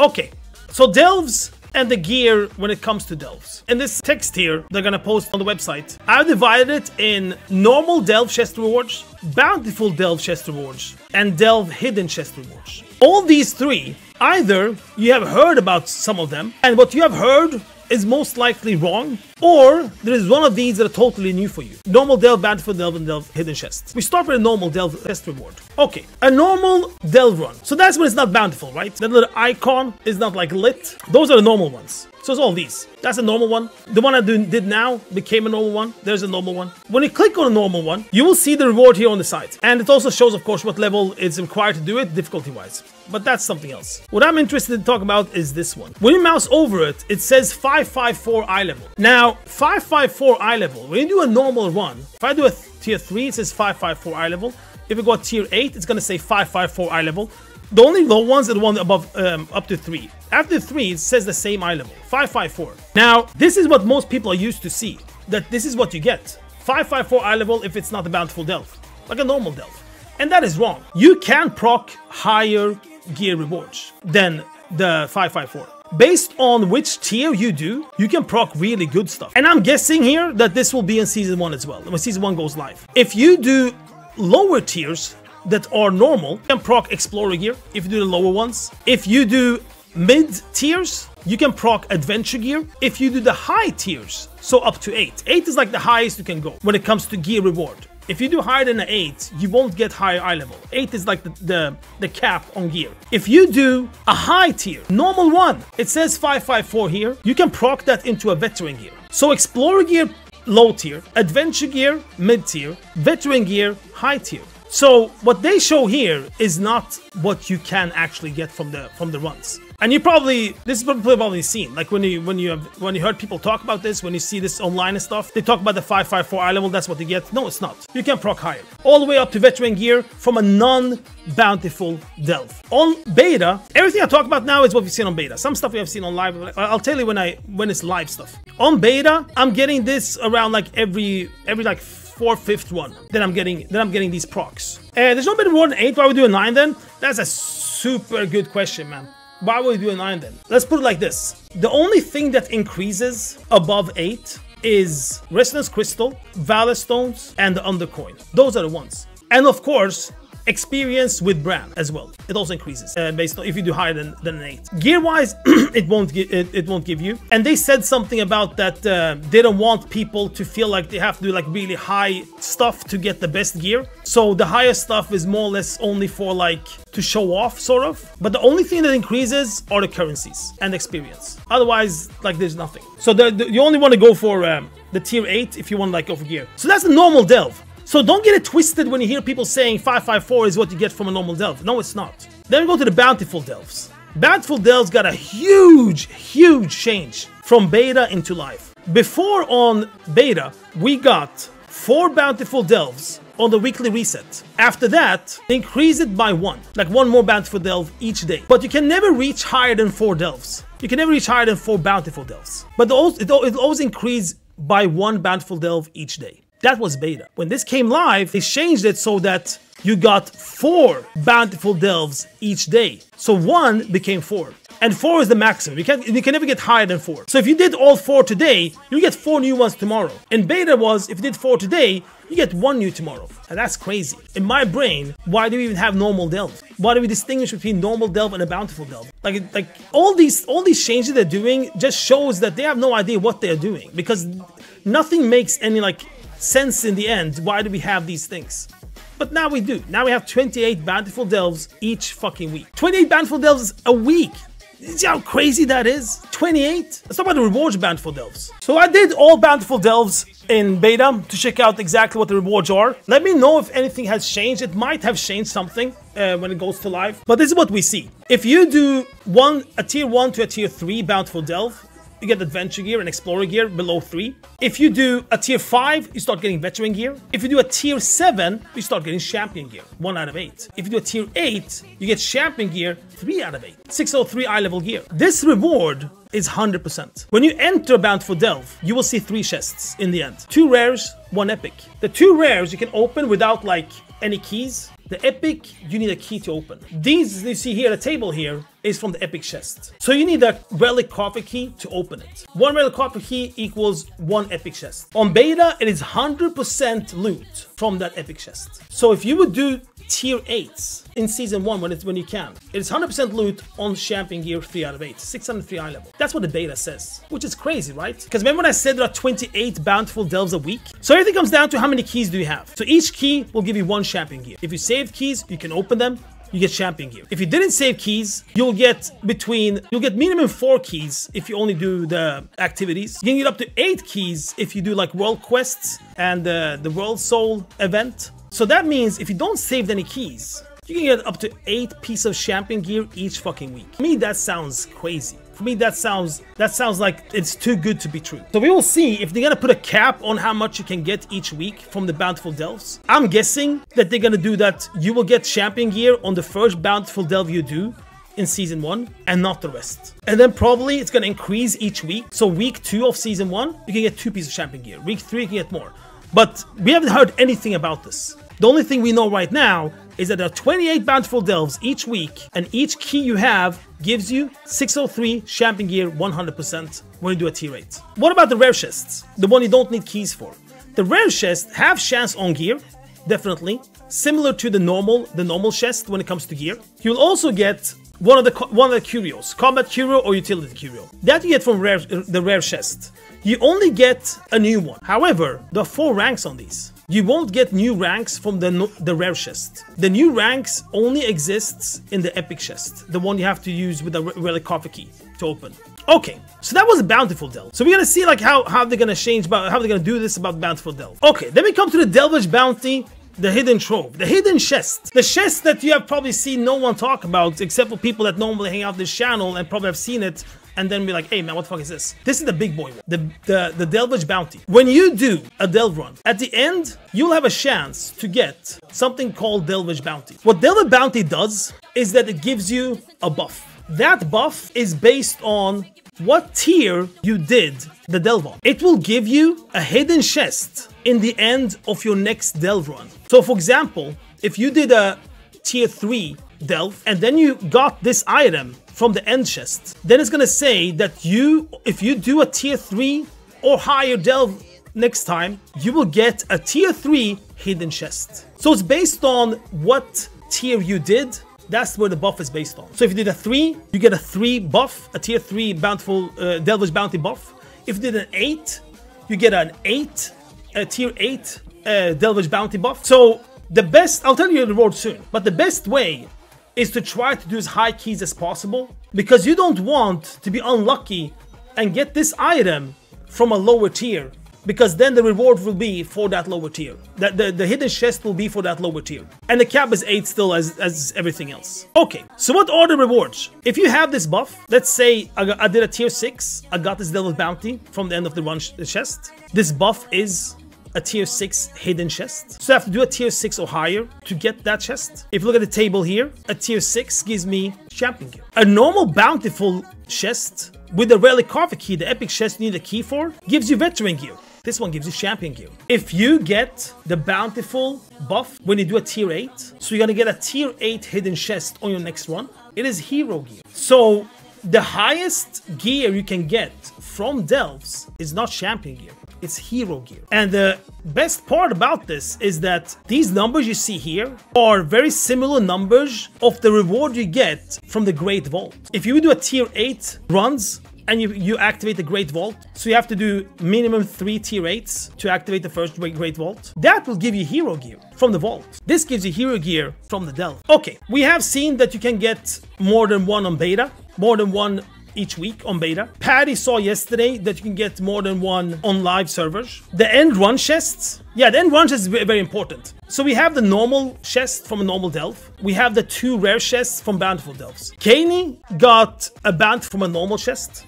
Okay, so delves and the gear when it comes to delves. In this text here, they're gonna post on the website, I've divided it in normal delve chest rewards, bountiful delve chest rewards, and delve hidden chest rewards. All these three, either you have heard about some of them, and what you have heard is most likely wrong, or there is one of these that are totally new for you. Normal delve, bountiful delve, and delve hidden chest. We start with a normal delve chest reward. Okay, a normal delve run. So that's when it's not bountiful, right? That little icon is not like lit. Those are the normal ones. So it's all these. That's a normal one. The one I did now became a normal one. There's a normal one. When you click on a normal one, you will see the reward here on the side. And it also shows, of course, what level is required to do it, difficulty-wise. But that's something else. What I'm interested in talking about is this one. When you mouse over it, it says 554 eye level. Now, 554 eye level, when you do a normal run, if I do a tier 3, it says 554 eye level. If we go to tier 8, it's going to say 554 eye level. The only low ones are the one above, up to 3. After 3, it says the same eye level, 554. Now, this is what most people are used to see, that this is what you get. 554 eye level if it's not a bountiful delve, like a normal delve. And that is wrong. You can proc higher gear rewards than the 554. Based on which tier you do, you can proc really good stuff. And I'm guessing here that this will be in Season 1 as well, when Season 1 goes live. If you do lower tiers that are normal, you can proc Explorer gear if you do the lower ones. If you do mid tiers, you can proc Adventure gear. If you do the high tiers, so up to 8. 8 is like the highest you can go when it comes to gear reward. If you do higher than an 8, you won't get higher eye level. 8 is like the cap on gear. If you do a high tier, normal one, it says 554 here, you can proc that into a veteran gear. So Explorer gear, low tier, Adventure gear, mid tier, veteran gear, high tier. So what they show here is not what you can actually get from the runs. And you probably, this is probably seen, like when you heard people talk about this, when you see this online and stuff, they talk about the 554 eye level, that's what you get. No, it's not. You can proc higher. All the way up to veteran gear from a non-bountiful delve. On beta, everything I talk about now is what we've seen on beta. Some stuff we have seen on live, I'll tell you when it's live stuff. On beta, I'm getting this around like every like 4th, 5th one. Then I'm getting these procs. And there's no better reward than 8. Why would we do a 9 then? That's a super good question, man. Why would we do a 9 then? Let's put it like this. The only thing that increases above 8 is Resonance Crystal, Valor Stones, and the Undercoin. Those are the ones. And of course, experience with brand as well. It also increases based on if you do higher than an 8. Gear wise, it won't give you. And they said something about that they don't want people to feel like they have to do like really high stuff to get the best gear. So the higher stuff is more or less only for like to show off, sort of. But the only thing that increases are the currencies and experience. Otherwise, like there's nothing. So you only want to go for the tier 8 if you want to like go for gear. So that's a normal delve. So don't get it twisted when you hear people saying 554 is what you get from a normal delve. No, it's not. Then we go to the Bountiful Delves. Bountiful Delves got a huge change from beta into live. Before on beta, we got 4 Bountiful Delves on the weekly reset. After that, they increase it by 1. Like 1 more Bountiful Delve each day. But you can never reach higher than 4 delves. You can never reach higher than 4 Bountiful Delves. But it always increase by 1 Bountiful Delve each day. That was beta. When this came live, they changed it so that you got 4 Bountiful Delves each day. So 1 became 4. And 4 is the maximum. You can never get higher than 4. So if you did all 4 today, you get 4 new ones tomorrow. And beta was, if you did 4 today, you get 1 new tomorrow. And that's crazy. In my brain, why do we even have normal delve? Why do we distinguish between normal delve and a bountiful delve? Like all these changes they're doing just shows that they have no idea what they're doing. Because nothing makes any like sense in the end. Why do we have these things? But now we do. Now we have 28 Bountiful Delves each fucking week. 28 Bountiful Delves a week. You see how crazy that is? 28? Let's talk about the rewards Bountiful Delves. So I did all Bountiful Delves in beta to check out exactly what the rewards are. Let me know if anything has changed. It might have changed something when it goes to live. But this is what we see. If you do a tier 1 to a tier 3 Bountiful Delve, you get Adventure gear and Explorer gear below 3. If you do a tier 5, you start getting Veteran gear. If you do a tier 7, you start getting Champion gear, 1 out of 8. If you do a tier 8, you get Champion gear, 3 out of 8. 603 eye level gear. This reward is 100%. When you enter Bountiful Delve, you will see 3 chests in the end. 2 rares, 1 epic. The 2 rares you can open without like any keys. The epic, you need a key to open. These you see here, the table here, is from the epic chest. So you need a relic coffee key to open it. One relic coffee key equals one epic chest. On beta, it is 100% loot from that epic chest. So if you would do tier 8s in season 1 when you can, it's 100% loot on champion gear 3 out of 8, 603 eye level. That's what the beta says, which is crazy, right? Because remember when I said there are 28 bountiful delves a week? So everything comes down to how many keys do you have. So each key will give you one champion gear. If you save keys, you can open them. You get champion gear. If you didn't save keys, you'll get minimum 4 keys if you only do the activities. You can get up to 8 keys if you do like world quests and the world soul event. So that means if you don't save any keys, you can get up to 8 pieces of champion gear each fucking week. For me, that sounds crazy. For me, that sounds like it's too good to be true. So we will see if they're gonna put a cap on how much you can get each week from the Bountiful Delves. I'm guessing that they're gonna do that. You will get champion gear on the first Bountiful Delve you do in season 1 and not the rest. And then probably it's gonna increase each week. So week 2 of season 1, you can get 2 pieces of champion gear. Week 3, you can get more. But we haven't heard anything about this. The only thing we know right now is that there are 28 Bountiful Delves each week, and each key you have gives you 603 champion gear 100% when you do a tier 8. What about the rare chests? The one you don't need keys for. The rare chests have chance on gear, definitely, similar to the normal chest when it comes to gear. You'll also get one of the curios, combat curio or utility curio. That you get from the rare chest. You only get a new one. However, there are 4 ranks on these. You won't get new ranks from the rare chest. The new ranks only exists in the epic chest, the one you have to use with the relic coffee key to open. Okay, so that was a Bountiful Delve. So we're gonna see like how they're gonna change, how they're gonna do this about Bountiful Delve. Okay, then we come to the Delvage Bounty, the hidden trove, the hidden chest. The chest that you have probably seen no one talk about except for people that normally hang out this channel and probably have seen it and then be like, hey man, what the fuck is this? This is the big boy one, the Delvage Bounty. When you do a Delve run, at the end, you'll have a chance to get something called Delvage Bounty. What Delvage Bounty does is that it gives you a buff. That buff is based on what tier you did the delve on. It will give you a hidden chest in the end of your next delve run. So for example, if you did a tier 3 delve and then you got this item from the end chest, then it's gonna say that if you do a tier 3 or higher delve next time, you will get a tier 3 hidden chest. So it's based on what tier you did. That's where the buff is based on. So if you did a 3, you get a 3 buff, a tier 3 bountiful Delvage Bounty buff. If you did an 8, you get an 8, a tier 8 Delvage Bounty buff. So the best, I'll tell you the reward soon, but the best way is to try to do as high keys as possible, because you don't want to be unlucky and get this item from a lower tier, because then the reward will be for that lower tier. The hidden chest will be for that lower tier. And the cap is 8 still as everything else. Okay, so what are the rewards? If you have this buff, let's say I did a tier 6, I got this Delvage Bounty from the end of the run chest. This buff is a tier 6 hidden chest. So I have to do a tier 6 or higher to get that chest. If you look at the table here, a tier 6 gives me champion gear. A normal bountiful chest with the relic coffee key, the epic chest you need a key for, gives you veteran gear. This one gives you champion gear. If you get the bountiful buff when you do a tier 8, so you're gonna get a tier 8 hidden chest on your next run, it is hero gear. So the highest gear you can get from delves is not champion gear, it's hero gear. And the best part about this is that these numbers you see here are very similar numbers of the reward you get from the Great Vault. If you do a tier 8 runs and you activate the Great Vault, so you have to do minimum 3 tier 8s to activate the first Great Vault, that will give you hero gear from the vault. This gives you hero gear from the delve. Okay, we have seen that you can get more than one on beta, more than one each week on beta. Patty saw yesterday that you can get more than one on live servers. The end run chests, yeah, the end run chest is very important. So we have the normal chest from a normal delve. We have the 2 rare chests from Bountiful Delves. Kaney got a bounty from a normal chest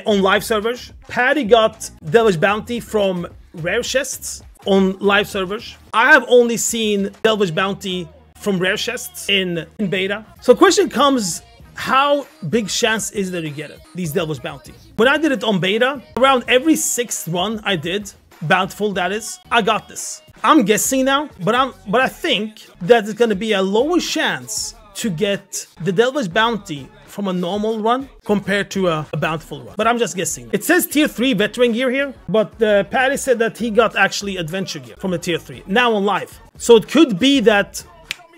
on live servers. Patty got Delvage Bounty from rare chests on live servers. I have only seen Delvage Bounty from rare chests in beta. So question comes, how big chance is there you get it, these Delvage Bounty? When I did it on beta, around every 6th run I did, Bountiful that is, I got this. I'm guessing now, but I think that it's gonna be a lower chance to get the Delver's bounty from a normal run compared to a bountiful run. But I'm just guessing. It says tier 3 veteran gear here, but Patty said that he got actually adventure gear from a tier 3 now on live. So it could be that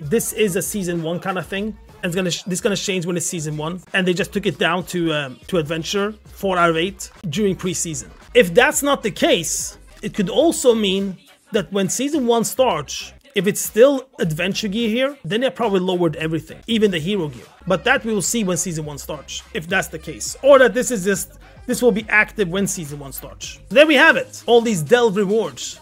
this is a season 1 kind of thing, and this is gonna change when it's season 1, and they just took it down to adventure 4 out of 8 during preseason. If that's not the case, it could also mean that when season 1 starts, if it's still adventure gear here, then they probably lowered everything, even the hero gear. But that we will see when season 1 starts, if that's the case. Or that this will be active when season 1 starts. So there we have it, all these delve rewards.